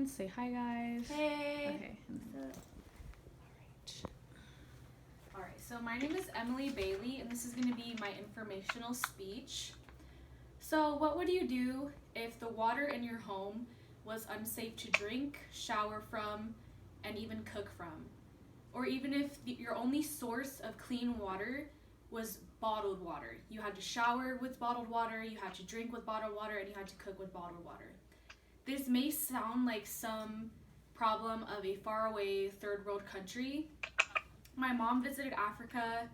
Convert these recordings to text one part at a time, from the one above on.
everyone. Say hi, guys. Hey. Okay. Alright, so my name is Emily Bailey, and this is going to be my informational speech. So, what would you do if the water in your home was unsafe to drink, shower from, and even cook from? Or even if your only source of clean water was bottled water. You had to shower with bottled water, you had to drink with bottled water, and you had to cook with bottled water. This may sound like some problem of a faraway third world country. My mom visited Africa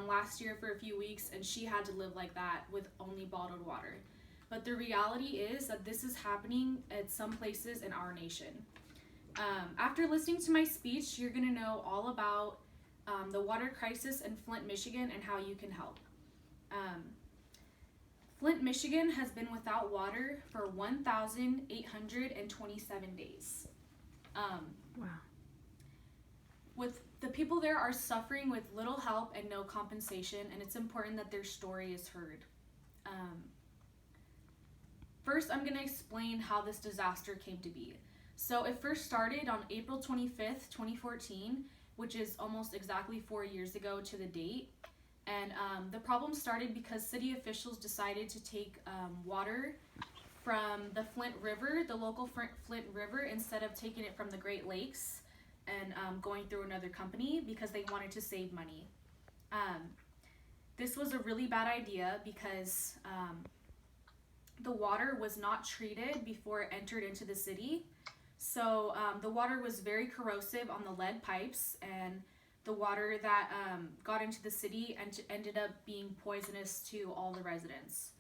last year for a few weeks, and she had to live like that with only bottled water. But the reality is that this is happening at some places in our nation. After listening to my speech, you're going to know all about the water crisis in Flint, Michigan, and how you can help. Flint, Michigan has been without water for 1,827 days. Wow. With the people there are suffering with little help and no compensation, and it's important that their story is heard. First, I'm going to explain how this disaster came to be. So it first started on April 25th, 2014, which is almost exactly 4 years ago to the date. And the problem started because city officials decided to take water from the Flint River, the local Flint River, instead of taking it from the Great Lakes and going through another company because they wanted to save money. This was a really bad idea because the water was not treated before it entered into the city. So the water was very corrosive on the lead pipes, and the water that got into the city ended up being poisonous to all the residents.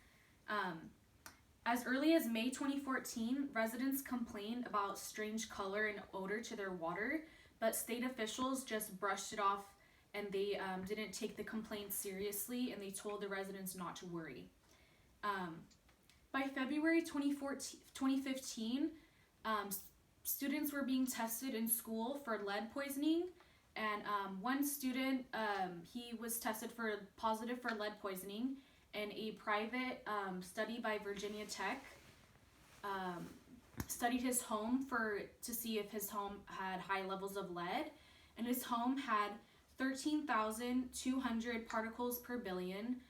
As early as May 2014, residents complained about strange color and odor to their water, but state officials just brushed it off, and they didn't take the complaint seriously, and they told the residents not to worry. By February 2015, students were being tested in school for lead poisoning, and one student, he was tested for positive for lead poisoning, and a private study by Virginia Tech studied his home to see if his home had high levels of lead, and his home had 13,200 particles per billion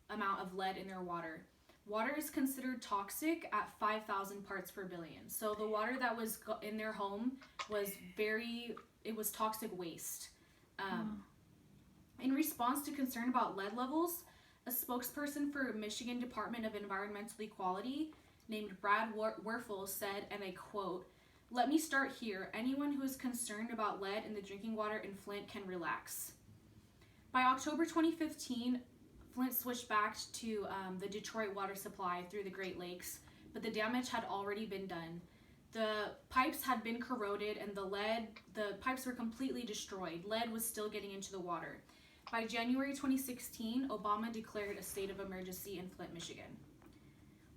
amount of lead in their water. Water is considered toxic at 5,000 parts per billion. So the water that was in their home was toxic waste. In response to concern about lead levels, a spokesperson for Michigan Department of Environmental Equality named Brad Werfel said, and I quote, "Let me start here. Anyone who is concerned about lead in the drinking water in Flint can relax." By October 2015, Flint switched back to the Detroit water supply through the Great Lakes, but the damage had already been done. The pipes had been corroded, and the pipes were completely destroyed. Lead was still getting into the water. By January 2016, Obama declared a state of emergency in Flint, Michigan.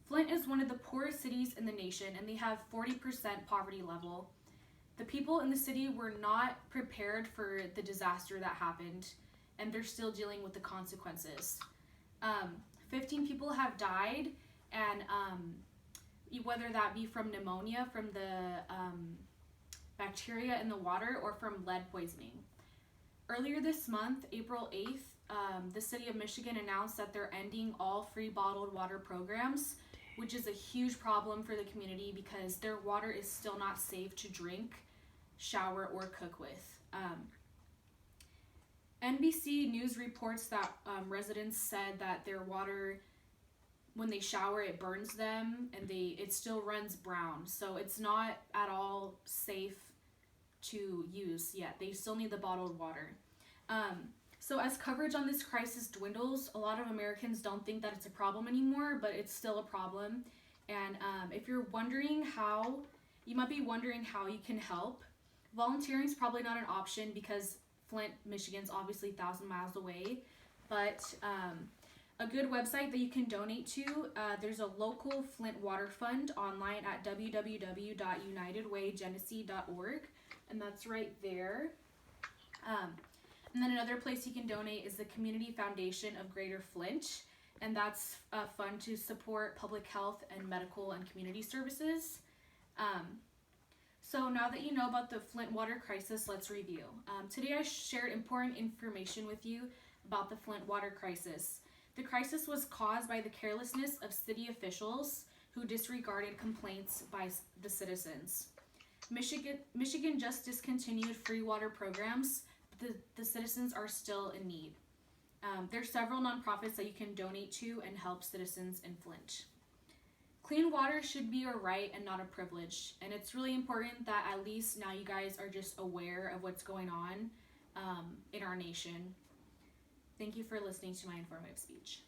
Flint is one of the poorest cities in the nation, and they have 40% poverty level. The people in the city were not prepared for the disaster that happened, and they're still dealing with the consequences. 15 people have died, and whether that be from pneumonia, from the bacteria in the water, or from lead poisoning. Earlier this month, April 8th, the city of Michigan announced that they're ending all free bottled water programs, which is a huge problem for the community because their water is still not safe to drink, shower, or cook with. NBC News reports that residents said that their water, when they shower, it burns them, and it still runs brown. So it's not at all safe to use yet. They still need the bottled water. So as coverage on this crisis dwindles, a lot of Americans don't think that it's a problem anymore, but it's still a problem. And if you're wondering how, you might be wondering how you can help. Volunteering is probably not an option because Flint, Michigan's obviously 1,000 miles away, but a good website that you can donate to, there's a local Flint Water Fund online at www.unitedwaygenesee.org, and that's right there. And then another place you can donate is the Community Foundation of Greater Flint, and that's a fund to support public health and medical and community services. So now that you know about the Flint water crisis, let's review. Today I shared important information with you about the Flint water crisis. The crisis was caused by the carelessness of city officials who disregarded complaints by the citizens. Michigan just discontinued free water programs, but the citizens are still in need. There's several nonprofits that you can donate to and help citizens in Flint. Clean water should be a right and not a privilege, and it's really important that at least now you guys are just aware of what's going on in our nation. Thank you for listening to my informative speech.